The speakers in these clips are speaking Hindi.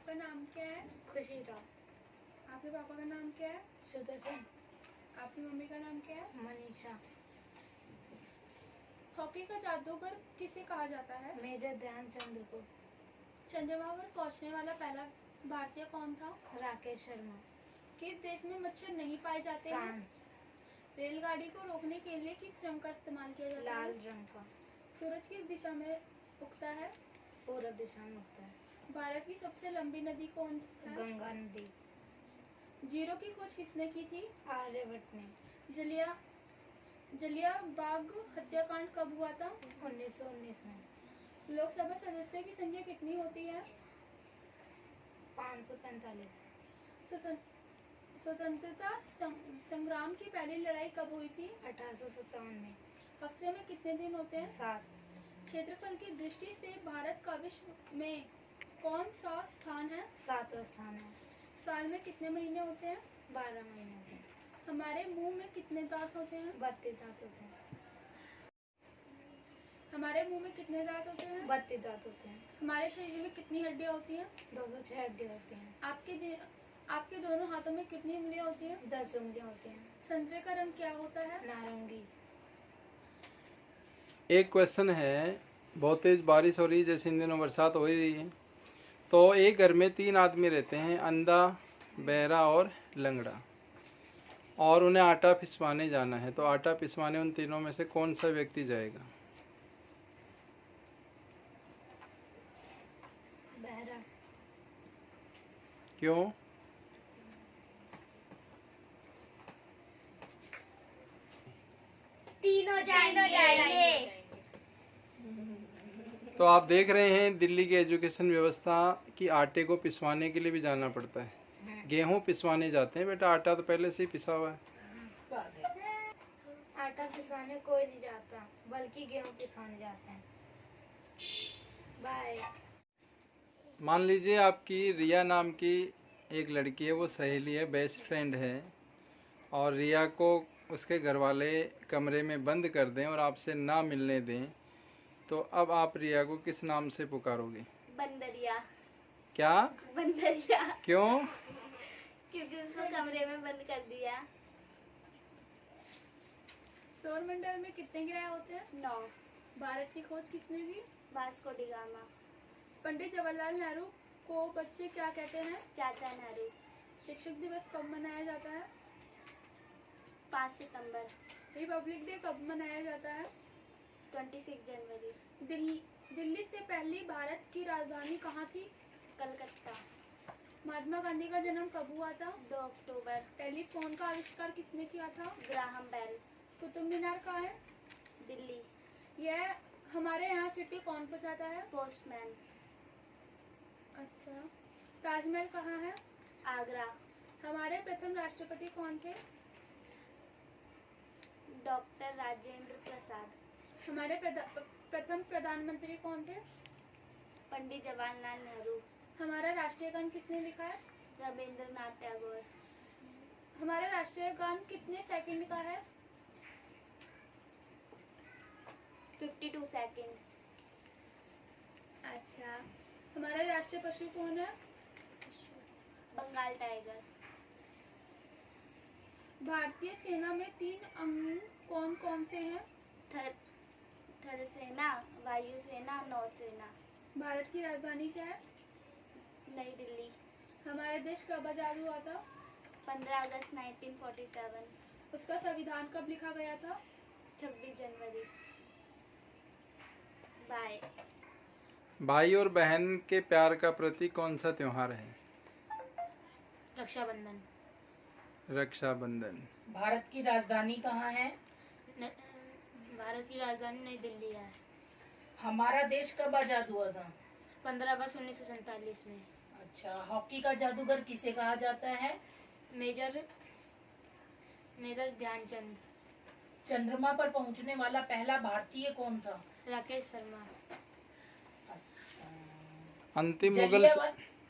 आपका नाम क्या है? खुशीराम। आपके पापा का नाम क्या है? सुदर्शन। आपकी मम्मी का नाम क्या है? मनीषा। हॉकी का जादूगर किसे कहा जाता है? मेजर ध्यानचंद को। चंद्रमा पर पहुंचने वाला पहला भारतीय कौन था? राकेश शर्मा। किस देश में मच्छर नहीं पाए जाते हैं? फ्रांस। रेलगाड़ी को रोकने के लिए किस रंग का इस्तेमाल किया जाता है? लाल रंग का। सूरज किस दिशा में उगता है? पूर्व दिशा में उगता है। भारत की सबसे लंबी नदी कौन है? गंगा नदी। जीरो की खोज किसने की थी? आर्यभट्ट ने। जलिया बाग हत्याकांड कब हुआ था? 1919 में। लोकसभा सदस्यों की संख्या कितनी होती है? 545। स्वतंत्रता संग्राम की पहली लड़ाई कब हुई थी? 1857 में। हफ्ते में कितने दिन होते हैं? 7। क्षेत्रफल की दृष्टि से भारत का विश्व में कौन सा स्थान है? 7वां स्थान है। साल में कितने महीने होते हैं? 12 महीने होते हैं। हमारे मुंह में कितने दांत होते हैं? 32 दांत होते हैं। हमारे मुंह में कितने दांत होते हैं? 32 दांत होते हैं। हमारे शरीर में कितनी हड्डियां होती हैं? 206 हड्डियां होती हैं। आपके दोनों हाथों में कितनी उंगलियां होती हैं? 10 उंगलियां होती हैं। संतरे का रंग क्या होता है? नारंगी। एक क्वेश्चन है, बहुत तेज बारिश हो रही है, जैसे इन दिनों बरसात हो ही रही है, तो एक घर में 3 आदमी रहते हैं, अंधा, बहरा और लंगड़ा, और उन्हें आटा पिसवाने जाना है। तो आटा पिसवाने उन तीनों में से कौन सा व्यक्ति जाएगा? बहरा। क्यों? तीनों जाएंगे। तो आप देख रहे हैं दिल्ली की एजुकेशन व्यवस्था की आटे को पिसवाने के लिए भी जाना पड़ता है। गेहूं पिसवाने जाते हैं बेटा, आटा तो पहले से ही पिसा हुआ है। आटा पिसवाने कोई नहीं जाता, बल्कि गेहूं पिसवाने जाते हैं। बाय। मान लीजिए आपकी रिया नाम की एक लड़की है, वो सहेली है, बेस्ट फ्रेंड है, और रिया को उसके घर वाले कमरे में बंद कर दें और आपसे ना मिलने दें, तो अब आप रिया को किस नाम से पुकारोगे? बंदरिया। क्या? बंदरिया। क्यों? क्योंकि उसको कमरे में बंद कर दिया। सौरमंडल में कितने ग्रह होते हैं? 9। भारत की खोज किसने की? Vasco da Gama. Pandit Jawaharlal Nehru को बच्चे क्या कहते हैं? चाचा नेहरू। शिक्षक दिवस कब मनाया जाता है? 5 सितंबर। रिपब्लिक डे कब मनाया जाता है? 26 जनवरी। दिल्ली से पहली भारत की राजधानी कहाँ थी? कलकत्ता। महात्मा गांधी का जन्म कब हुआ था? 2 अक्टूबर। टेलीफोन का आविष्कार किसने किया था? Graham bell. कुतुब मीनार कहाँ है? दिल्ली। यह हमारे यहाँ चिट्ठी कौन पहुँचाता है? पोस्टमैन। अच्छा। ताजमहल कहाँ है? आगरा। हमारे प्रथम राष्ट्रपति कौन थे? डॉक्टर राजेंद्र प्रसाद। हमारे प्रथम प्रधानमंत्री कौन थे? पंडित जवाहरलाल नेहरू। हमारा राष्ट्रीय गान किसने लिखा है? रविंद्रनाथ टैगोर। हमारा राष्ट्रीय गान कितने सेकंड का है? 52 सेकंड। अच्छा। हमारा राष्ट्रीय पशु कौन है? बंगाल टाइगर। भारतीय सेना में 3 अंग कौन कौन से हैं? थल सेना, वायुसेना, नौसेना। भारत की राजधानी क्या है? नई दिल्ली। हमारा देश कब आजाद हुआ था? 15 अगस्त 1947। उसका संविधान कब लिखा गया था? 26 जनवरी। बाय। भाई और बहन के प्यार का प्रतीक कौन सा त्योहार है? रक्षाबंधन। रक्षाबंधन। भारत की राजधानी कहाँ है? भारत की राजधानी नई दिल्ली है। हमारा देश कब आजाद हुआ था? 15 अगस्त 1947 में। अच्छा, हॉकी का जादूगर किसे कहा जाता है? मेजर ध्यानचंद। चंद्रमा पर पहुंचने वाला पहला भारतीय कौन था? राकेश शर्मा।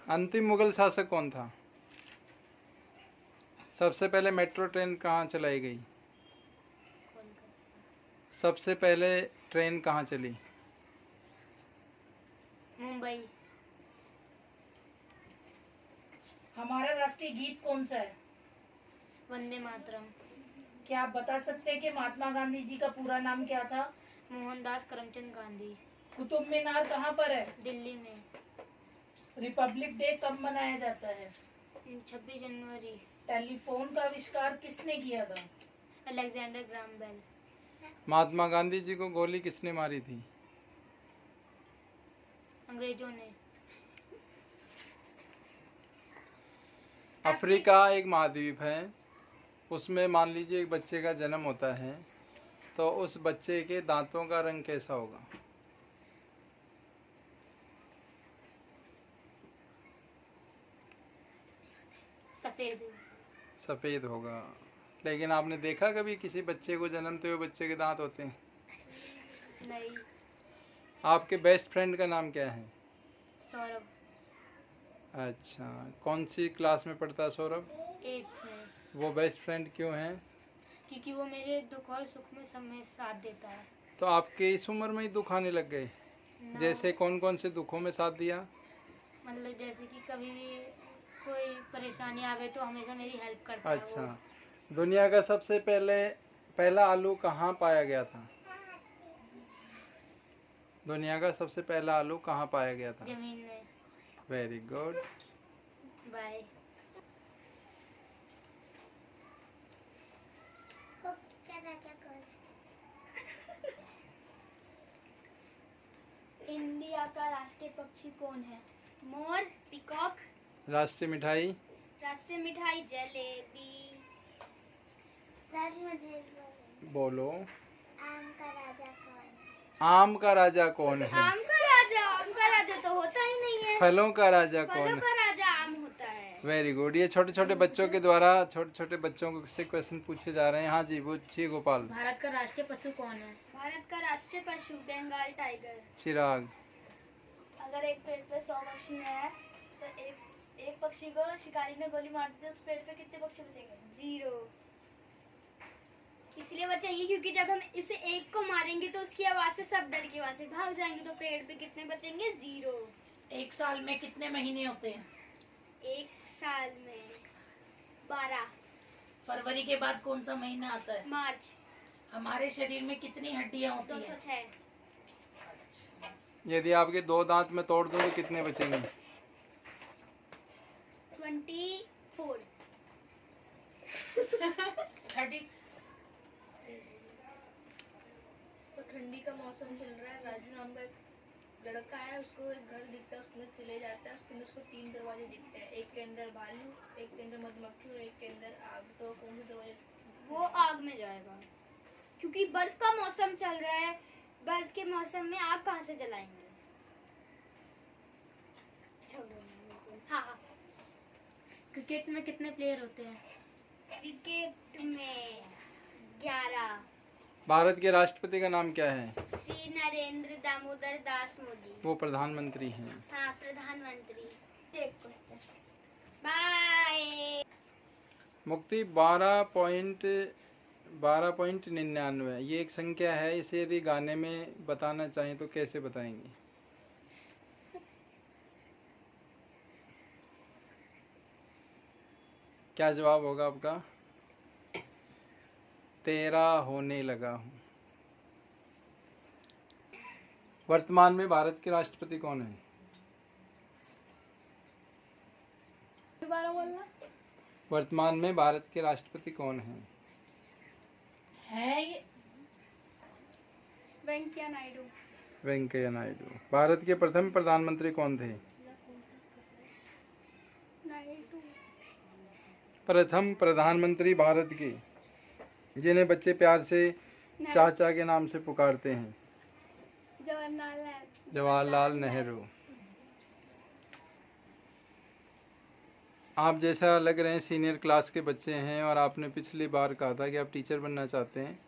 अंतिम मुगल शासक कौन था? सबसे पहले मेट्रो ट्रेन कहाँ चलाई गई? सबसे पहले ट्रेन कहाँ चली? मुंबई। हमारा राष्ट्रीय गीत कौन सा है? वंदे मातरम। क्या आप बता सकते हैं कि महात्मा गांधी जी का पूरा नाम क्या था? मोहनदास करमचंद गांधी। कुतुब मीनार कहाँ पर है? दिल्ली में। रिपब्लिक डे कब मनाया जाता है? 26 जनवरी। टेलीफोन का आविष्कार किसने किया था? Alexander Graham Bell. Mahatma Gandhi ji को गोली किसने मारी थी? अंग्रेजों ने। अफ्रीका एक महाद्वीप है, उसमें मान लीजिए एक बच्चे का जन्म होता है, तो उस बच्चे के दांतों का रंग कैसा होगा? सफेद। सफ़ेद होगा। लेकिन आपने देखा कभी किसी बच्चे को जन्मते हुए बच्चे के दांत होते हैं? नहीं। आपके बेस्ट फ्रेंड का नाम क्या है? सौरभ। अच्छा, कौन सी क्लास में पढ़ता है सौरभ? 8th में। वो बेस्ट फ्रेंड क्यों है? क्योंकि वो मेरे दुख और सुख में सब में साथ देता है। तो आपके इस उम्र में ही दुख आने लग गए? ना- जैसे कौन कौन से दुखों में साथ दिया? मतलब जैसे कि कभी भी कोई परेशानी आ गई तो हमेशा मेरी हेल्प करता है अच्छा, वो। दुनिया का सबसे पहला आलू कहाँ पाया गया था? दुनिया का सबसे पहला आलू कहाँ पाया गया था? जमीन में। Very good. बाय। इंडिया का राष्ट्रीय पक्षी कौन है? मोर, पीकॉक। राष्ट्रीय मिठाई? राष्ट्रीय मिठाई जलेबी। सर मुझे बोलो। आम का राजा कौन है? आम का राजा कौन है? आम का राजा तो होता ही नहीं है। फलों का राजा कौन फलों है? का राजा आम होता है। Very good. ये छोटे छोटे बच्चों के द्वारा छोटे छोटे बच्चों को से क्वेश्चन पूछे जा रहे हैं। हाँ जी, पूछिए गोपाल। भारत का राष्ट्रीय पशु कौन है? भारत का राष्ट्रीय पशु बंगाल टाइगर। चिराग। अगर एक पेड़ पे 100 पक्षी हैं तो एक पक्षी को शिकारी ने गोली मार दी तो उस पेड़ पे कितने पक्षी बचेंगे? 0। इसलिए बचेंगे क्योंकि जब हम इसे एक को मारेंगे तो उसकी आवाज से सब डर के वहां से भाग जाएंगे, तो पेड़ पे कितने बचेंगे? 0। एक साल में कितने महीने होते हैं? एक साल में 12। फरवरी के बाद कौन सा महीना आता है? मार्च। हमारे शरीर में कितनी हड्डियां होती हैं? 206। यदि आपके 2 दांत में तोड़ दूं तो कितने बचेंगे? 24। 30। तो ठंडी का मौसम चल रहा है, राजू नाम का एक लड़का है, उसको एक घर दिखता है, उसके अंदर चले जाता है, उसके अंदर उसको 3 दरवाजे दिखते हैं, एक के अंदर भालू, एक के अंदर मधुमक्खी और एक के अंदर आग। तो कौन से दरवाजे? वो आग में जाएगा क्योंकि बर्फ का मौसम चल रहा है। बर्फ के मौसम में आग कहाँ से जलाएंगे? हाँ हाँ। क्रिकेट में कितने प्लेयर होते हैं? क्रिकेट में 11। भारत के राष्ट्रपति का नाम क्या है? श्री नरेंद्र दामोदर दास मोदी। वो प्रधानमंत्री हैं। हाँ, प्रधानमंत्री। बाय। मुक्ति 12.99 ये एक संख्या है। इसे यदि गाने में बताना चाहें तो कैसे बताएंगे? क्या जवाब होगा आपका? तेरा होने लगा हूँ। वर्तमान में भारत के राष्ट्रपति कौन है? दोबारा बोलना। वर्तमान में भारत के राष्ट्रपति कौन है? ये वेंकैया नायडू। वेंकैया नायडू। भारत के प्रथम प्रधानमंत्री कौन थे? नायडू। प्रथम प्रधानमंत्री भारत के, जिन्हें बच्चे प्यार से चाचा के नाम से पुकारते हैं। जवाहरलाल नेहरू। आप जैसा लग रहे हैं सीनियर क्लास के बच्चे हैं और आपने पिछली बार कहा था कि आप टीचर बनना चाहते हैं।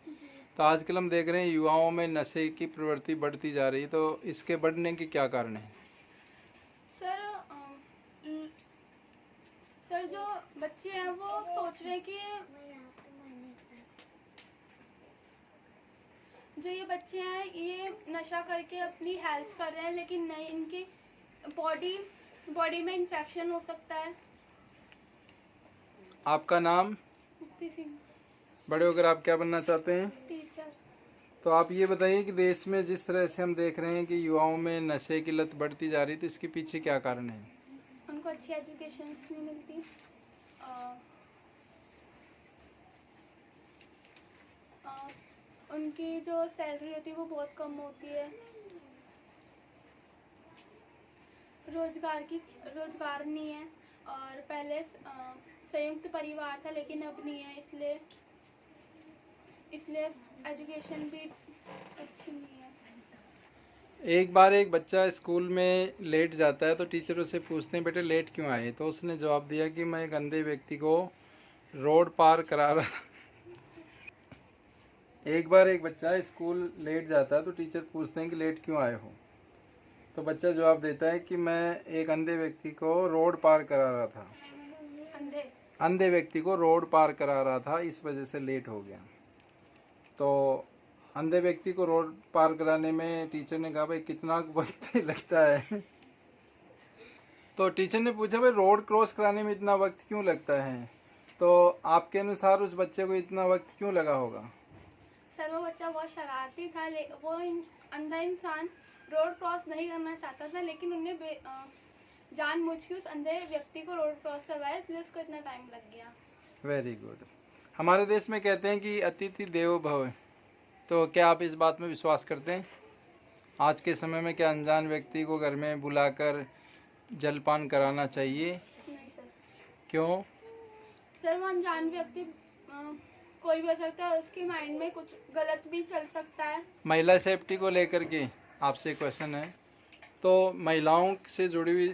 तो आजकल हम देख रहे हैं युवाओं में नशे की प्रवृत्ति बढ़ती जा रही है, तो इसके बढ़ने के क्या कारण है? सर जो बच्चे हैं वो सोच रहे हैं कि जो ये बच्चे हैं ये नशा करके अपनी हेल्प कर रहे हैं, लेकिन नहीं, इनकी बॉडी में इन्फेक्शन हो सकता है। आपका नाम? मुक्ति सिंह। बड़े होकर आप क्या बनना चाहते हैं? टीचर। तो आप ये बताइए कि देश में जिस तरह से हम देख रहे हैं कि युवाओं में नशे की लत बढ़ती जा रही है, तो इसके पीछे क्या कारण है? उनको अच्छी एजुकेशन नहीं मिलती, उनकी जो सैलरी होती है वो बहुत कम होती है, रोजगार नहीं है, और पहले संयुक्त परिवार था लेकिन अब नहीं है, इसलिए एजुकेशन भी अच्छी नहीं है। एक बार एक बच्चा स्कूल में लेट जाता है तो टीचर उससे पूछते हैं बेटे लेट क्यों आए, तो उसने जवाब दिया कि मैं एक अंधे व्यक्ति को रोड पार करा रहा। एक बार एक बच्चा स्कूल लेट जाता है तो टीचर पूछते हैं कि लेट क्यों आए हो, तो बच्चा जवाब देता है कि मैं एक अंधे व्यक्ति को रोड पार करा रहा था। अंधे व्यक्ति को रोड पार करा रहा था, इस वजह से लेट हो गया। तो अंधे व्यक्ति को रोड पार कराने में टीचर ने कहा भाई कितना वक्त लगता है? तो टीचर ने पूछा भाई रोड क्रॉस कराने में इतना वक्त क्यों लगता है? तो आपके अनुसार उस बच्चे को इतना वक्त क्यों लगा होगा? सर वो बच्चा बहुत शरारती था, वो अंधा इंसान रोड क्रॉस नहीं करना चाहता था, लेकिन उन्हें जानबूझ के उस अंधे व्यक्ति को रोड क्रॉस करवाया, इसलिए उसको इतना टाइम लग गया। Very good. हमारे देश में कहते हैं कि अतिथि देवो भव, तो क्या आप इस बात में विश्वास करते हैं? आज के समय में क्या अनजान व्यक्ति को घर में बुलाकर जलपान कराना चाहिए? नहीं सर। क्यों? सर वो अनजान व्यक्ति कोई भी हो सकता है, उसके माइंड में कुछ गलत भी चल सकता है। महिला सेफ्टी को लेकर के आपसे क्वेश्चन है, तो महिलाओं से जुड़ी हुई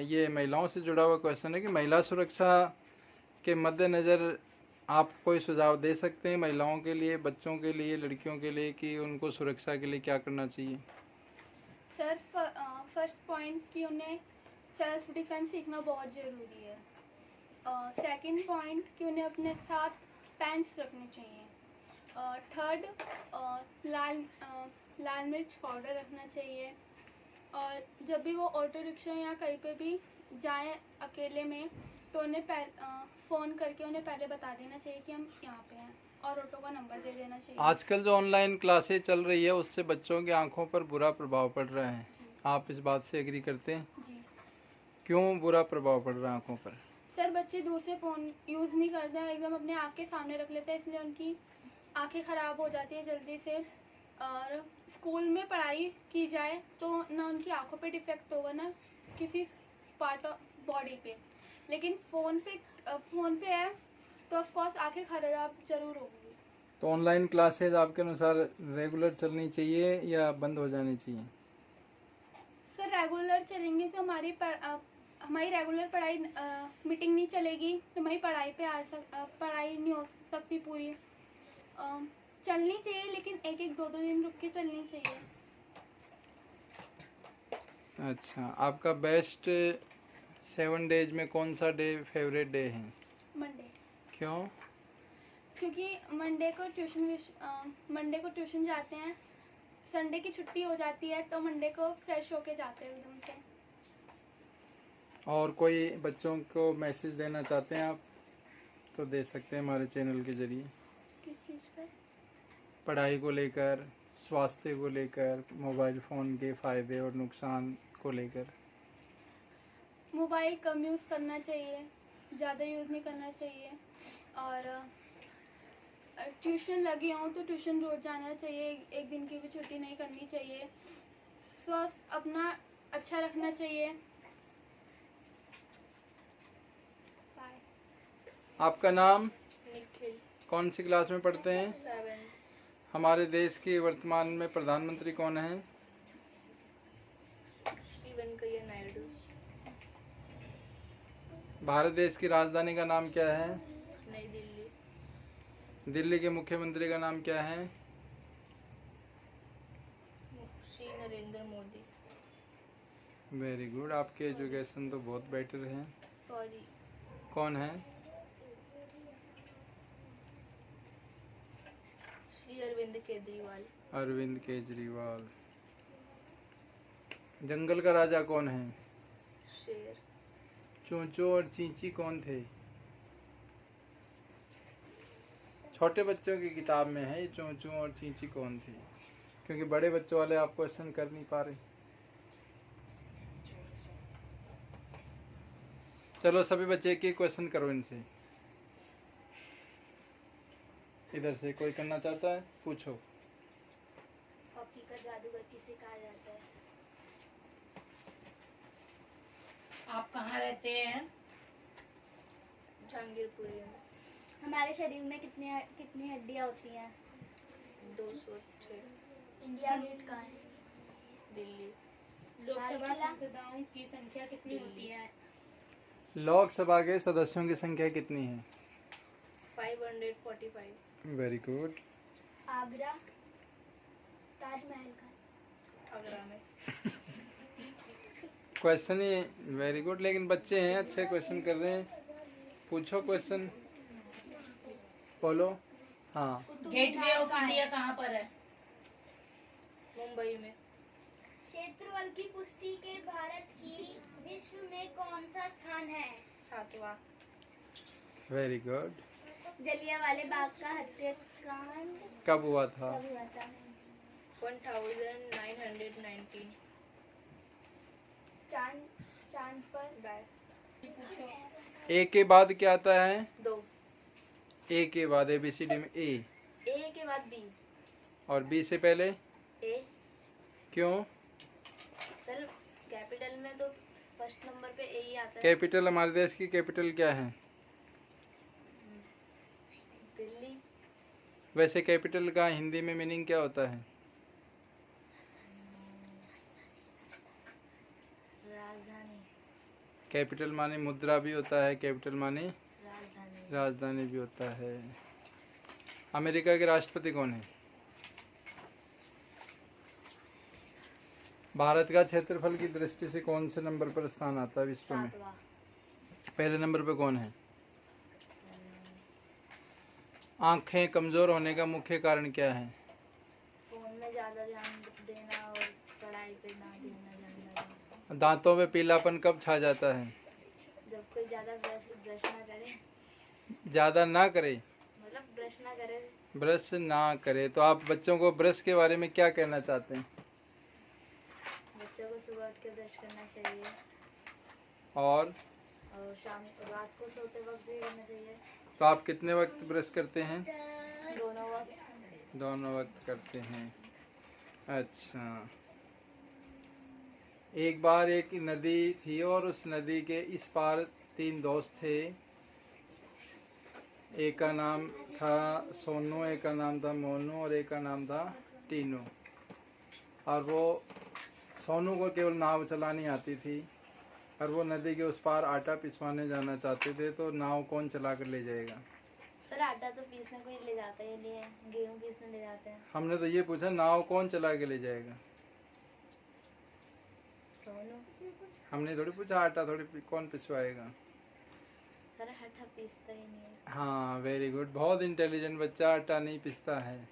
ये महिलाओं से जुड़ा हुआ क्वेश्चन है कि महिला सुरक्षा के मद्देनज़र आप कोई सुझाव दे सकते हैं महिलाओं के लिए, बच्चों के लिए, लड़कियों के लिए कि उनको सुरक्षा के लिए क्या करना चाहिए? सर फर्स्ट पॉइंट कि उन्हें सेल्फ डिफेंस सीखना बहुत ज़रूरी है। सेकंड पॉइंट कि उन्हें अपने साथ पेन्स रखने चाहिए। थर्ड लाल मिर्च पाउडर रखना चाहिए, और जब भी वो ऑटो रिक्शा या कहीं पे भी जाएं अकेले में तो उन्हें फ़ोन करके उन्हें पहले बता देना चाहिए कि हम यहाँ पे हैं, और ऑटो का नंबर दे देना चाहिए। आजकल जो ऑनलाइन क्लासेस चल रही है उससे बच्चों की आंखों पर बुरा प्रभाव पड़ रहा है, आप इस बात से एग्री करते हैं? जी। क्यों बुरा प्रभाव पड़ रहा है आंखों पर? सर बच्चे दूर से फ़ोन यूज़ नहीं करते हैं, एकदम अपने आँख के सामने रख लेते हैं, इसलिए उनकी आंखें ख़राब हो जाती है जल्दी से। और स्कूल में पढ़ाई की जाए तो ना उनकी आंखों पे डिफेक्ट होगा ना किसी पार्ट ऑफ बॉडी पे, लेकिन फ़ोन पे है तो ऑफकोर्स आंखें ख़राब जरूर होगी। तो ऑनलाइन क्लासेज आपके अनुसार रेगुलर चलनी चाहिए या बंद हो जानी चाहिए? सर रेगुलर चलेंगे तो हमारी रेगुलर पढ़ाई मीटिंग नहीं चलेगी तो हमारी पढ़ाई नहीं हो सकती पूरी। चलनी चाहिए, लेकिन एक एक दो दिन रुक के चलनी चाहिए। अच्छा, आपका बेस्ट 7 डेज में कौन सा डे फेवरेट डे है? मंडे। क्यों? क्योंकि मंडे को ट्यूशन जाते हैं, संडे की छुट्टी हो जाती है तो मंडे को फ्रेश होके जाते हैं एकदम से। और कोई बच्चों को मैसेज देना चाहते हैं आप तो दे सकते हैं हमारे चैनल के जरिए। किस चीज़ पर? पढ़ाई को लेकर, स्वास्थ्य को लेकर, मोबाइल फ़ोन के फ़ायदे और नुकसान को लेकर। मोबाइल कम यूज़ करना चाहिए, ज़्यादा यूज़ नहीं करना चाहिए, और ट्यूशन लगी हो तो ट्यूशन रोज़ जाना चाहिए, एक दिन की भी छुट्टी नहीं करनी चाहिए। स्वास्थ्य अपना अच्छा रखना चाहिए। बाय। आपका नाम? निखिल। कौन सी क्लास में पढ़ते हैं? 7। हमारे देश के वर्तमान में प्रधानमंत्री कौन हैं? श्री वेंकैया नायडू। भारत देश की राजधानी का नाम क्या है? नई दिल्ली। दिल्ली के मुख्यमंत्री का नाम क्या है? श्री नरेंद्र मोदी। वेरी गुड, आपके एजुकेशन तो बहुत बेटर है। सॉरी। कौन है? श्री अरविंद केजरीवाल। अरविंद केजरीवाल। जंगल का राजा कौन है? शेर। चूचू और चींची कौन थे? छोटे बच्चों की किताब में है ये चूचू और चींची कौन थी, क्योंकि बड़े बच्चों वाले आप क्वेश्चन कर नहीं पा रहे। चलो सभी बच्चे एक एक क्वेश्चन करो इनसे। इधर से कोई करना चाहता है, पूछो। हॉकी का जादूगर किसे कहा जाता है? आप कहाँ रहते हैं? जहांगीरपुरी में। हमारे शरीर में कितनी हड्डियां होती हैं? 206। इंडिया गेट कहाँ है? दिल्ली। लोकसभा लाल किला? सांसदों की संख्या कितनी होती है? लोकसभा के सदस्यों की संख्या कितनी है? 545। Very good. आगरा। ताजमहल का? आगरा में। क्वेश्चन ही वेरी गुड, लेकिन बच्चे हैं अच्छे क्वेश्चन कर रहे हैं। पूछो क्वेश्चन, बोलो। हाँ, गेटवे ऑफ इंडिया कहाँ पर है? मुंबई में। क्षेत्रफल की पुष्टि के भारत की विश्व में कौन सा स्थान है? 7वां। Very good. जलियांवाले बाग का हत्याकांड कब हुआ था? कब हुआ था? 1919। चांद पर बाय। ए के बाद क्या आता है? 2। ए के बाद ABCD में ए, ए के बाद बी। और बी से पहले ए। क्यों? सर कैपिटल में तो फर्स्ट नंबर पे ए ही आता है। कैपिटल, हमारे देश की कैपिटल क्या है? दिल्ली। वैसे कैपिटल का हिंदी में मीनिंग क्या होता है? राजधानी। कैपिटल माने मुद्रा भी होता है, कैपिटल माने राजधानी। राजधानी भी होता है। अमेरिका के राष्ट्रपति कौन है? भारत का क्षेत्रफल की दृष्टि से कौन से नंबर पर स्थान आता है विश्व में? 7वां। पहले नंबर पे कौन है? आंखें कमजोर होने का मुख्य कारण क्या है? फोन में ज्यादा ध्यान देना और पढ़ाई पे ना देना ध्यान। दांतों में पीलापन कब छा जाता है? जब कोई ज्यादा ब्रश ना करे, ज्यादा ना करे, मतलब ब्रश ना करे। ब्रश ना करे। तो आप बच्चों को ब्रश के बारे में क्या कहना चाहते हैं? बच्चों को सुबह उठ के ब्रश करना चाहिए और और शाम रात को सोते वक्त भी करना चाहिए। तो आप कितने वक्त ब्रश करते हैं? दोनों वक्त। दोनों वक्त करते हैं। अच्छा, एक बार एक नदी थी और उस नदी के इस पार 3 दोस्त थे। एक का नाम था सोनू, एक का नाम था मोनू और एक का नाम था टीनू। और वो सोनू को केवल नाव चलानी आती थी और वो नदी के उस पार आटा पिसवाने जाना चाहते थे। तो नाव कौन चला कर ले जाएगा? सर आटा तो पीसने को ही ले जाते हैं, लिए गेहूँ पीसने ले जाते हैं। हमने तो ये पूछा नाव कौन चला के ले जाएगा। सोनू। हमने थोड़ी पूछा आटा कौन पिसवाएगा। सर आटा पीसता ही नहीं है। हाँ, वेरी गुड, बहुत इंटेलिजेंट बच्चा। आटा नहीं पिसता है।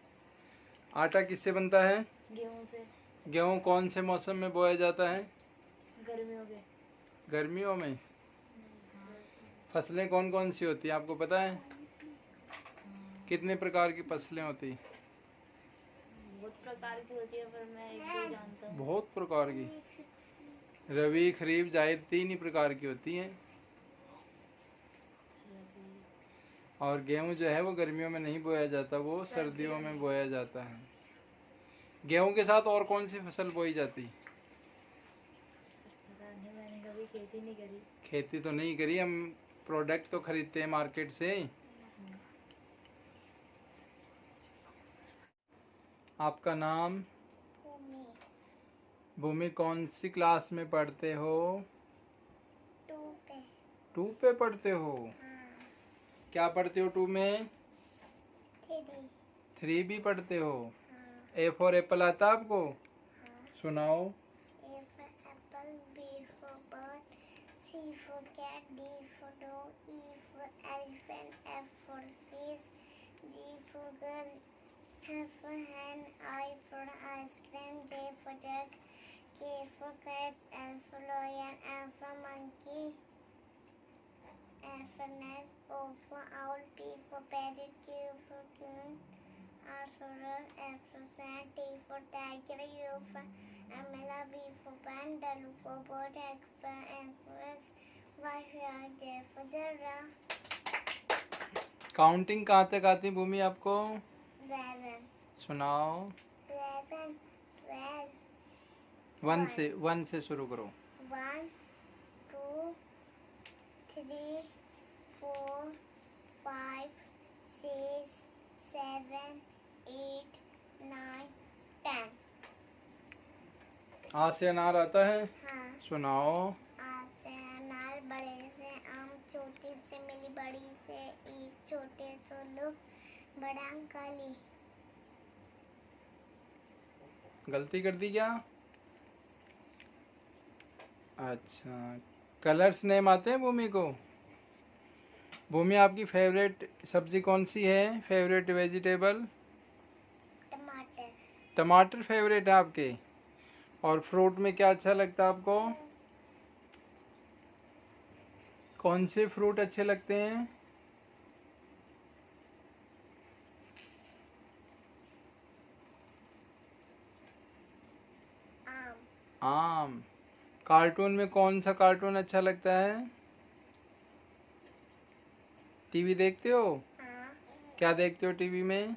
आटा किससे बनता है? गेहूँ से। गेहूँ कौन से मौसम में बोया जाता है? गर्मियों के। गर्मियों में। फसलें कौन कौन सी होती है आपको पता है? कितने प्रकार की फसलें होती? बहुत प्रकार की होती है पर मैं एक ही जानता हूँ। बहुत प्रकार की। रबी, खरीफ, जायद 3 ही प्रकार की होती हैं। और गेहूं जो है वो गर्मियों में नहीं बोया जाता, वो सर्दियों में बोया जाता है। गेहूं के साथ और कौन सी फसल बोई जाती? पता नहीं, मैंने कभी खेती नहीं करी। खेती तो नहीं करी, हम प्रोडक्ट तो खरीदते हैं मार्केट से। आपका नाम? भूमि। भूमि, कौन सी क्लास में पढ़ते हो? 2 पे। 2 पे पढ़ते हो? हाँ। क्या पढ़ते हो 2 में? 3। 3 भी पढ़ते हो? हाँ। A फॉर एप्पल आता आपको? हाँ। सुनाओ। A for apple, B for bird, C for cat, D for dog, E for elephant, F for fish, G for girl, H for hen, I for ice cream, J for jug, K for cat, L for lion, M for monkey, F for nest, O for owl, P for parrot, Q for queen, R for run, S for sand, T for tiger, U for umbrella, V for pen, W for bird, X for aquarius, Y for J for zebra. Counting कहाँ तक आती है भूमि आपको? 11, सुनाओ। 11, 12. वन से शुरू करो। 1, 2, 3, 4, 5, 6, 7, 8, 9, 10. आ से अनार आता है? हाँ, सुनाओ। आ से अनार, बड़े से आम, छोटी से मिली, बड़ी से एक, छोटे से लोग, बड़ा काली. गलती कर दी क्या? अच्छा, कलर्स नेम आते हैं भूमि को? भूमि आपकी फेवरेट सब्जी कौन सी है? Favourite vegetable? टमाटर. टमाटर फेवरेट है आपके? और फ्रूट में क्या अच्छा लगता है आपको? कौन से फ्रूट अच्छे लगते हैं? आम. आम। कार्टून में कौन सा कार्टून अच्छा लगता है? टीवी देखते हो? हाँ, क्या देखते हो टीवी में?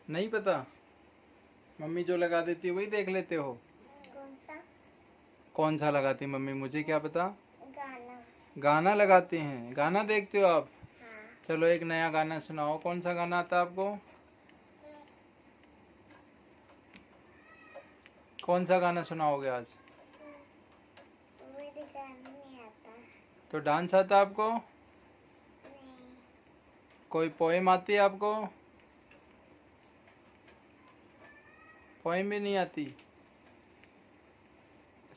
नहीं पता? मम्मी जो लगा देती है वही देख लेते हो? कौन सा? कौन सा लगाती है मम्मी, मुझे क्या पता? गाना. गाना लगाते हैं? गाना देखते हो आप? हाँ, चलो एक नया गाना सुनाओ। कौन सा गाना आता है आपको? कौन सा गाना सुनाओगे आज? मुझे गाना नहीं आता. तो डांस आता है आपको? नहीं. कोई पोएम आती है आपको? पोएम भी नहीं आती?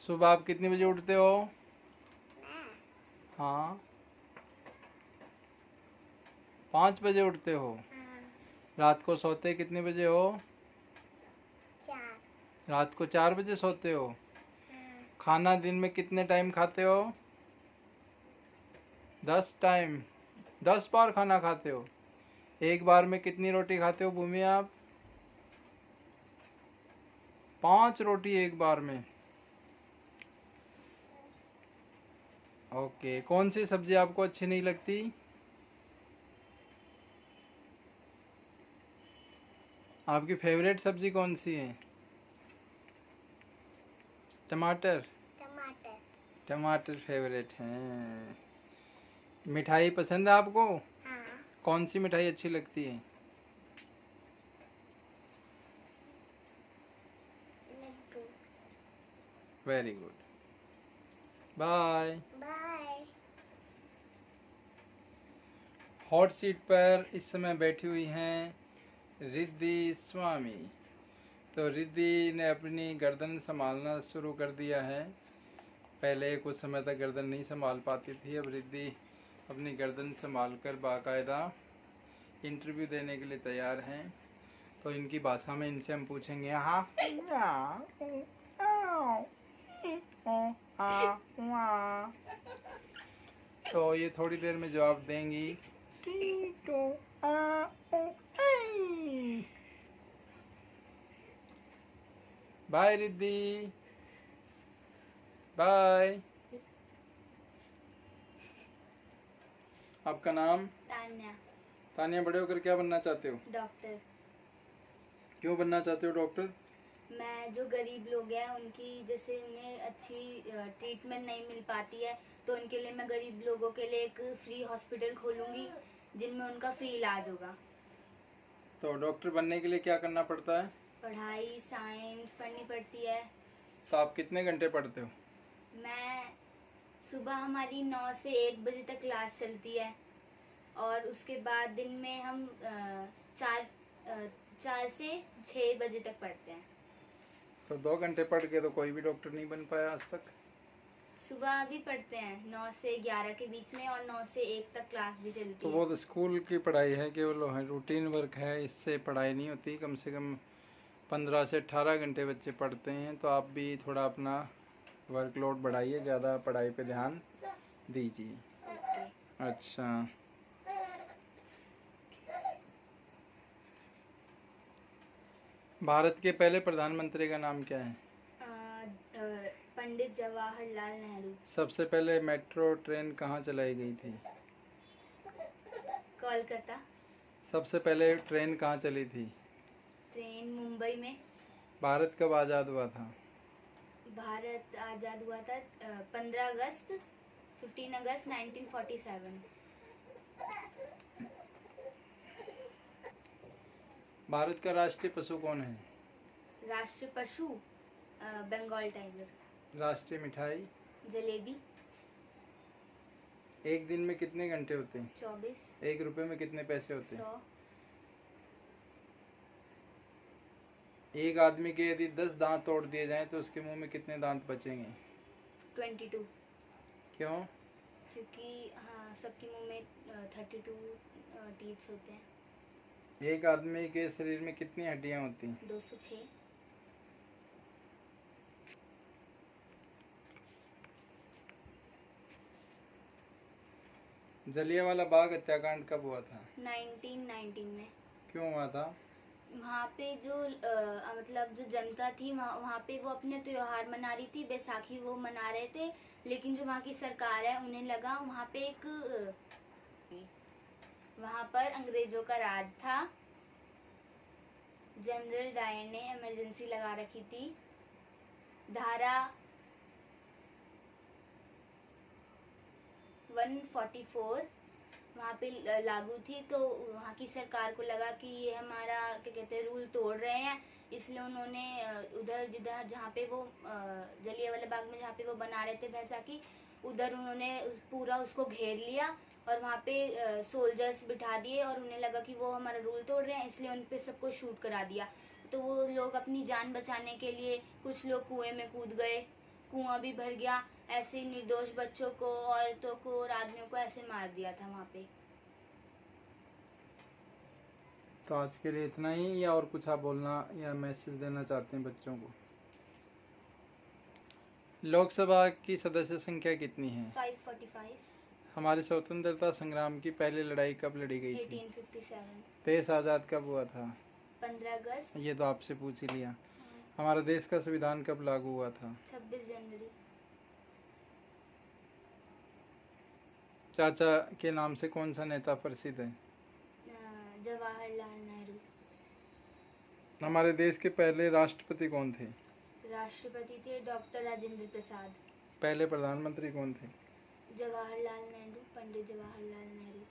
सुबह आप कितने बजे उठते हो? मैं हाँ, 5 बजे उठते हो। हाँ, रात को सोते कितने बजे हो? 4. रात को 4 बजे सोते हो। हाँ, खाना दिन में कितने टाइम खाते हो? 10 टाइम। 10 बार खाना खाते हो। एक बार में कितनी रोटी खाते हो भूमि आप? 5 रोटी एक बार में। ओके, कौन सी सब्जी आपको अच्छी नहीं लगती? आपकी फेवरेट सब्जी कौन सी है? टमाटर। टमाटर. टमाटर फेवरेट है। मिठाई पसंद है आपको? हाँ, कौन सी मिठाई अच्छी लगती है? Laddu. Very good, bye. Bye. Hot seat पर इस समय बैठी हुई हैं रिद्धि स्वामी। तो रिद्धि ने अपनी गर्दन संभालना शुरू कर दिया है। पहले कुछ समय तक गर्दन नहीं संभाल पाती थी, अब रिद्धि अपनी गर्दन संभाल कर बाकायदा इंटरव्यू देने के लिए तैयार हैं। तो इनकी भाषा में इनसे हम पूछेंगे हाँ तो ये थोड़ी देर में जवाब देंगी। Bye Riddhi, bye. आपका नाम? तान्या। तानिया, बड़े होकर क्या बनना चाहते हो? डॉक्टर। क्यों बनना चाहते हो डॉक्टर? मैं जो गरीब लोग हैं उनकी जैसे उन्हें अच्छी ट्रीटमेंट नहीं मिल पाती है, तो उनके लिए मैं गरीब लोगों के लिए एक फ्री हॉस्पिटल खोलूंगी जिनमें उनका फ्री इलाज होगा। तो डॉक्टर बनने के लिए क्या करना पड़ता है? पढ़ाई साइंस पढ़नी पड़ती है। तो आप कितने घंटे पढ़ते हो? मैं सुबह हमारी 9 से 1 बजे तक क्लास चलती है और उसके बाद दिन में हम 4 से 6 बजे तक पढ़ते हैं। तो 2 घंटे पढ़ के तो कोई भी डॉक्टर नहीं बन पाया आज तक। सुबह भी पढ़ते हैं 9 से 11 के बीच में, और 9 से 1 तक क्लास भी चलती तो है। वो तो स्कूल की पढ़ाई है, केवल है रूटीन वर्क है, इससे पढ़ाई नहीं होती। कम से कम 15 से 18 घंटे बच्चे पढ़ते हैं। तो आप भी थोड़ा अपना वर्कलोड बढ़ाइए, ज़्यादा पढ़ाई पे ध्यान दीजिए। ओके। अच्छा, भारत के पहले प्रधानमंत्री का नाम क्या है? पंडित जवाहरलाल नेहरू। सबसे पहले मेट्रो ट्रेन कहाँ चलाई गई थी? कोलकाता। सबसे पहले ट्रेन कहाँ चली थी? ट्रेन मुंबई में। भारत कब आज़ाद हुआ था? भारत आज़ाद हुआ था 15 अगस्त 1947। भारत का राष्ट्रीय पशु कौन है? राष्ट्रीय पशु बंगाल टाइगर। राष्ट्रीय मिठाई? जलेबी। एक दिन में कितने घंटे होते हैं? 24। 1 रुपए में कितने पैसे होते हैं? 100। एक आदमी के यदि 10 दांत तोड़ दिए जाएं तो उसके मुंह में कितने दांत बचेंगे? 22। क्यों? क्योंकि हाँ, सबके मुंह में 32 टीथ्स होते हैं। एक आदमी के शरीर में कितनी हड्डियां होती हैं? 206। जलियांवाला बाग हत्याकांड कब हुआ था? 1919 में। क्यों हुआ था? वहाँ पे जो मतलब जो जनता थी वहाँ पे वो अपने त्योहार मना रही थी, बैसाखी वो मना रहे थे, लेकिन जो वहाँ की सरकार है उन्हें लगा वहाँ पे वहाँ पर अंग्रेजों का राज था। जनरल डायर ने इमरजेंसी लगा रखी थी। धारा 144 वहाँ पे लागू थी, तो वहाँ की सरकार को लगा कि ये हमारा क्या कहते हैं रूल तोड़ रहे हैं, इसलिए उन्होंने उधर जिधर जहाँ पे वो जलियांवाला बाग में जहाँ पे वो बना रहे थे बैसाखी, उधर उन्होंने पूरा उसको घेर लिया और वहाँ पे सोल्जर्स बिठा दिए, और उन्हें लगा कि वो हमारा रूल तोड़ रहे हैं, इसलिए उन पे सबको शूट करा दिया। तो वो लोग अपनी जान बचाने के लिए कुछ लोग कुएं में कूद गए, कुआं भी भर गया। ऐसे निर्दोष बच्चों को, औरतों को और आदमियों को ऐसे मार दिया था वहाँ पे। तो आज के लिए इतना ही, या और कुछ आप बोलना या मैसेज देना चाहते हैं बच्चों को? लोकसभा की सदस्य संख्या कितनी है? 545। हमारे स्वतंत्रता संग्राम की पहली लड़ाई कब लड़ी गई थी? 1857। देश आज़ाद कब हुआ था? 15 अगस्त। ये तो आपसे पूछ ही लिया। हमारा देश का संविधान कब लागू हुआ था? 26 जनवरी। चाचा के नाम से कौन सा नेता प्रसिद्ध है? जवाहरलाल नेहरू। हमारे देश के पहले राष्ट्रपति कौन थे? राष्ट्रपति थे डॉक्टर राजेंद्र प्रसाद। पहले प्रधानमंत्री कौन थे? जवाहरलाल नेहरू, पंडित जवाहरलाल नेहरू।